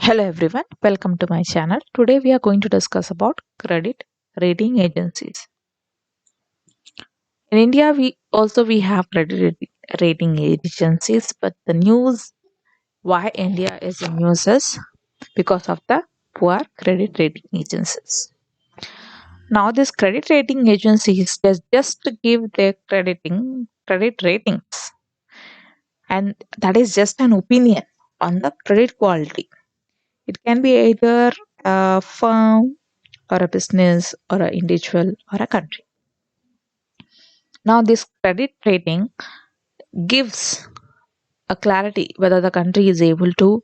Hello everyone, welcome to my channel. Today we are going to discuss about credit rating agencies. In India, we have rating agencies, but the news why India is in news is because of the poor credit rating agencies. Now, this credit rating agencies just to give their credit ratings, and that is just an opinion on the credit quality. It can be either a firm or a business or an individual or a country. Now, this credit rating gives a clarity whether the country is able to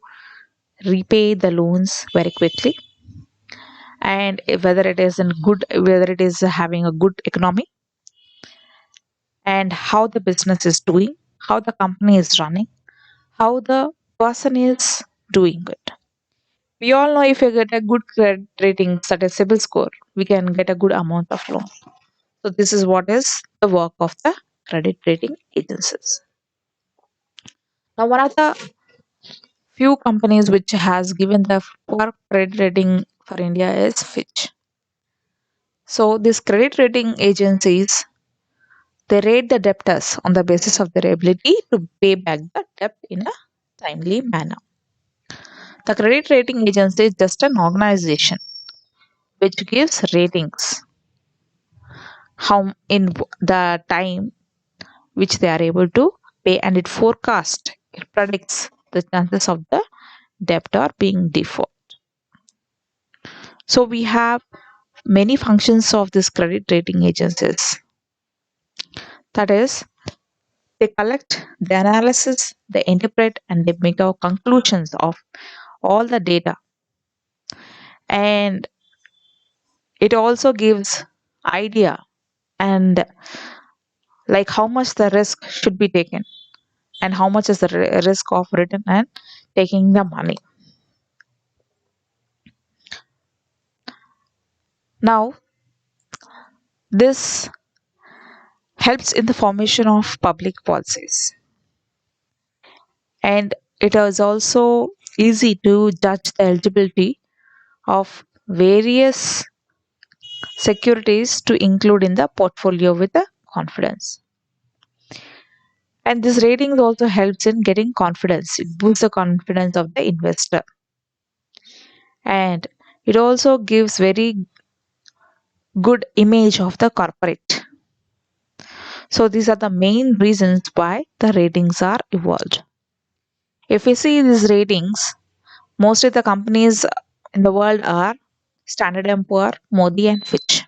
repay the loans very quickly and whether it is having a good economy and how the business is doing, how the company is running, how the person is doing it. We all know if you get a good credit rating, such as CIBIL score, we can get a good amount of loan. So this is what is the work of the credit rating agencies. Now, one of the few companies which has given the poor credit rating for India is Fitch. So these credit rating agencies they rate the debtors on the basis of their ability to pay back the debt in a timely manner. The credit rating agency is just an organization which gives ratings how in the time which they are able to pay, and it predicts the chances of the debtor being default. So we have many functions of these credit rating agencies. That is, they collect, they analysis, they interpret, and they make our conclusions of all the data. And it also gives idea and like how much the risk should be taken and how much is the risk of return and taking the money. Now, this helps in the formation of public policies, and it is also easy to judge the eligibility of various securities to include in the portfolio with the confidence. And this rating also helps in getting confidence. It boosts the confidence of the investor. And it also gives very good image of the corporate. So these are the main reasons why the ratings are evolved. If we see these ratings, most of the companies in the world are Standard & Poor, Modi and Fitch.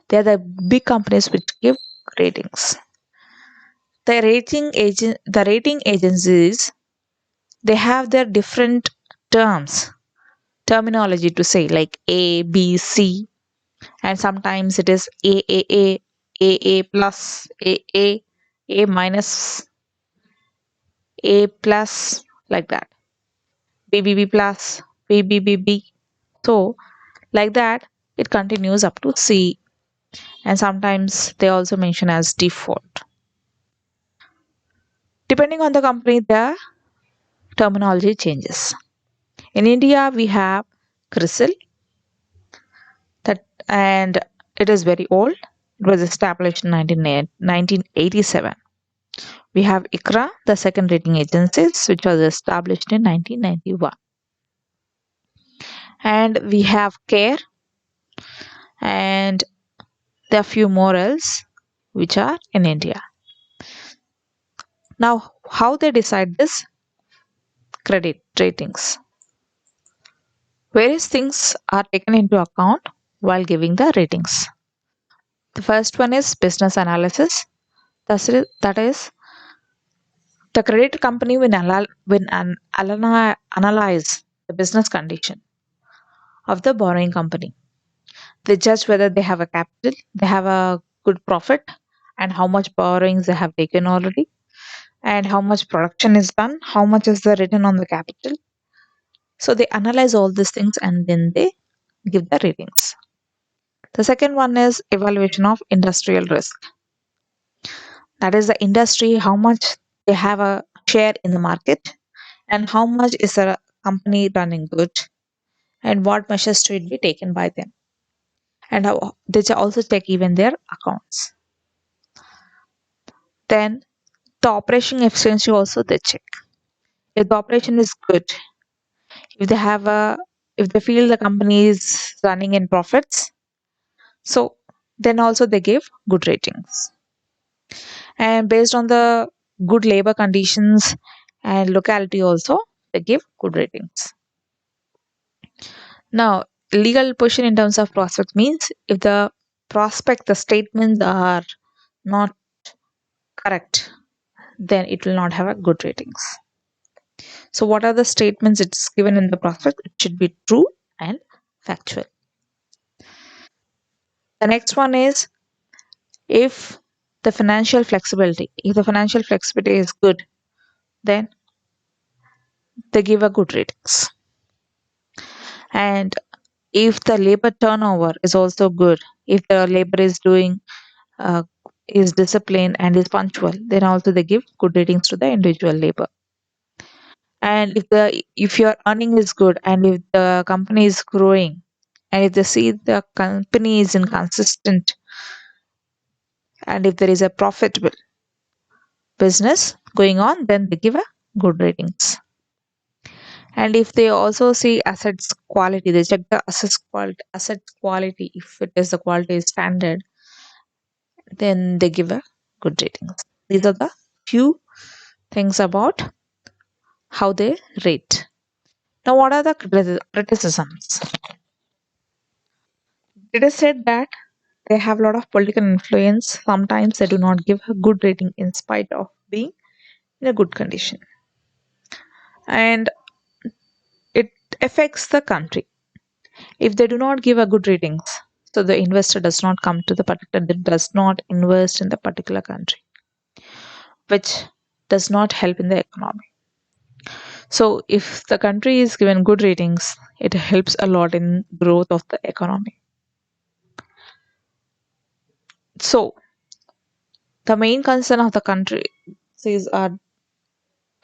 They are the big companies which give ratings. The rating agencies, they have their different terminology to say, like A, B, C, and sometimes it is AAA, AA plus, AA, A minus, A plus, like that, BBB plus, BBBB. So like that, it continues up to C, and sometimes they also mention as default. Depending on the company, the terminology changes. In India, we have CRISIL, that and it is very old. It was established in 1987. We have ICRA, the second rating agencies, which was established in 1991. And we have CARE, and there are few more else which are in India. Now, how they decide this credit ratings? Various things are taken into account while giving the ratings. The first one is business analysis. That is, the credit company will analyze the business condition of the borrowing company. They judge whether they have a capital, they have a good profit, and how much borrowings they have taken already, and how much production is done, how much is the return on the capital. So they analyze all these things and then they give the ratings. The second one is evaluation of industrial risk. That is the industry, how much they have a share in the market and how much is the company running good and what measures should be taken by them. And how they also check even their accounts. Then the operation efficiency also they check. If the operation is good, if they have a if they feel the company is running in profits, so then also they give good ratings. And based on the good labor conditions and locality also, they give good ratings. Now, legal position in terms of prospect means if the statements are not correct, then it will not have a good ratings. So what are the statements it's given in the prospect? It should be true and factual. The next one is if if the financial flexibility is good, then they give a good ratings. And if the labor turnover is also good, if the labor is doing uh, is disciplined and is punctual, then also they give good ratings to the individual labor. And if your earning is good and if the company is growing and if they see the company is inconsistent and if there is a profitable business going on, then they give a good ratings. And if they also see assets quality, they check the assets quality. If it is the quality is standard, then they give a good ratings. These are the few things about how they rate. Now, what are the criticisms? It is said that they have a lot of political influence. Sometimes they do not give a good rating in spite of being in a good condition. And it affects the country. If they do not give a good ratings, so the investor does not come to the particular, does not invest in the particular country, which does not help in the economy. So if the country is given good ratings, it helps a lot in growth of the economy. So the main concern of the country is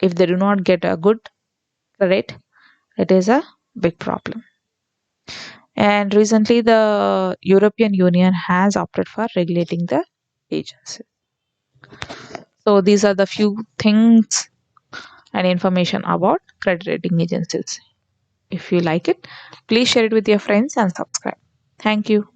if they do not get a good credit, it is a big problem. And recently, the European Union has opted for regulating the agency. So these are the few things and information about credit rating agencies. If you like it, please share it with your friends and subscribe. Thank you.